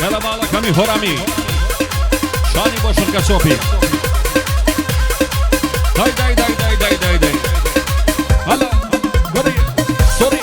هلا بالا كمي هرامي شاني بوشن كشوفي داي داي داي داي داي داي داي هلا ودي سوري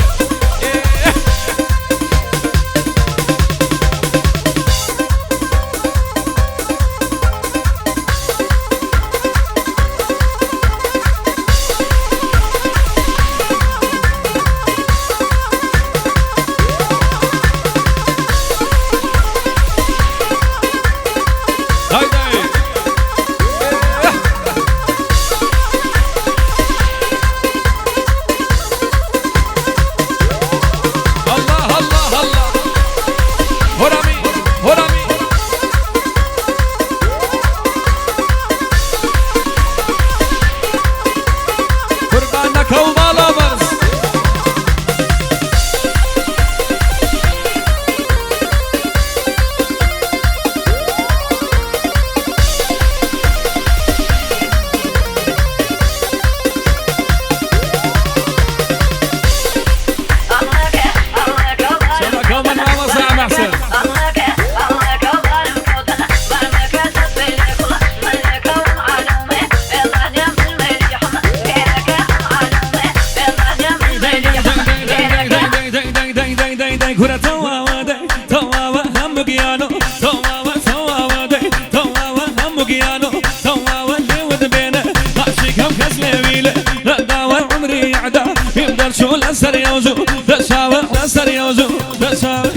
سر يوزو دساوة سر يوزو دساوة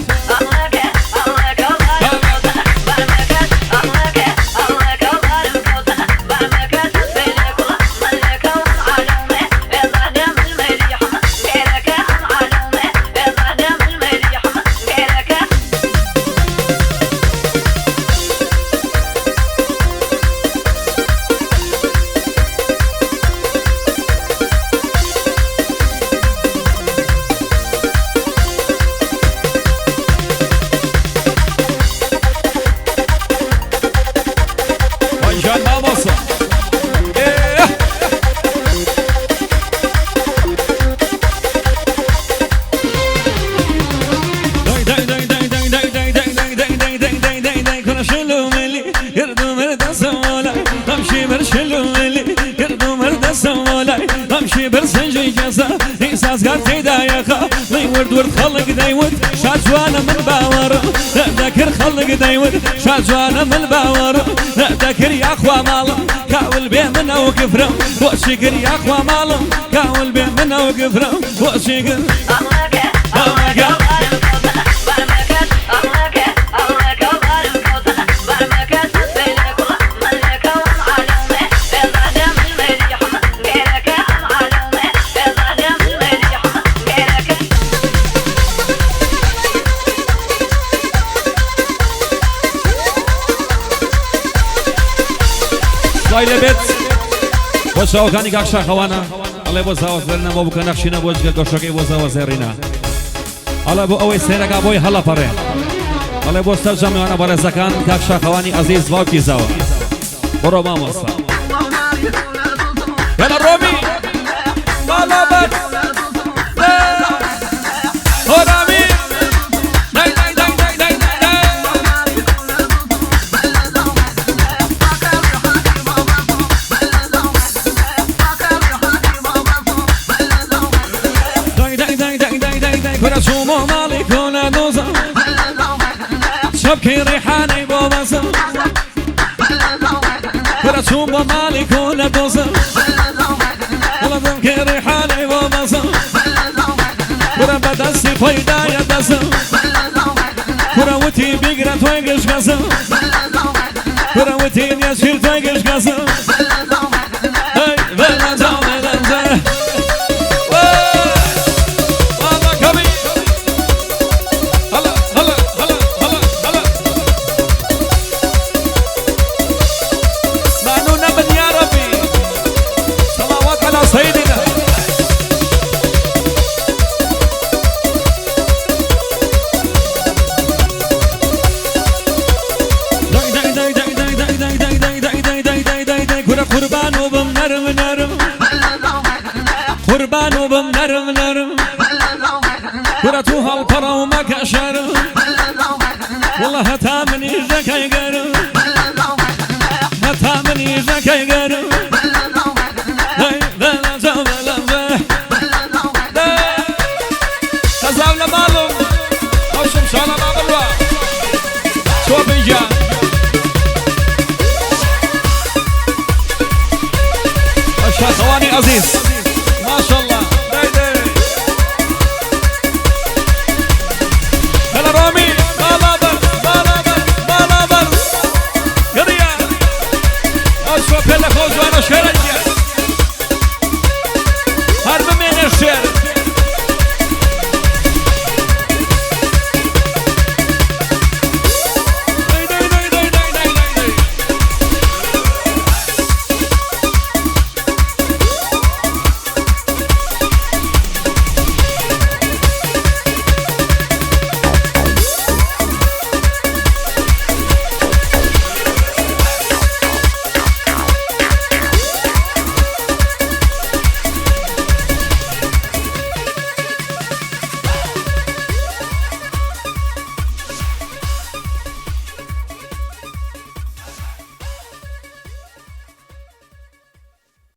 قرتي دايخة ليورد ورد خلق دايود شاجوانا من باور ذكر خلق دايود شاجوانا من باور ذكر يا اخوة مالم كاول بيه منا وكفرم وشكر يا اخوة مالم كاول بيه منا وكفرم وشكر سایل بیت باشه آگانی که اکشا خوانا الله باز زاوزرنا ما بکن نخشینا باز که گوشکی باز زاوزرینا الله با اوی سرک ابوی حالا پره الله باز ترجمه آن برای زکان که اکشا خوانی عزیز واقعی زاو برو ما ماسا یلا رومی بالا بات هرامی شومو مالكونا دوزا شبكي ريحاني بوباسا كرا شومو مالكونا دوزا ولا شبكي ريحاني بوباسا كرا بدسي فايدا يدسا كرا وتي بيقرا تويقش قاسا كرا وتي يشير تويقش قاسا هاي بلا زومي دنزا قربانو بم نرم نرم كرتوها القرى وما كشر والله الله هتا مني جاكي قرو هتا مني جاكي قرو تزاول مالو خوشم شالا ما بلوا شو بيجا أشهد خواني عزيز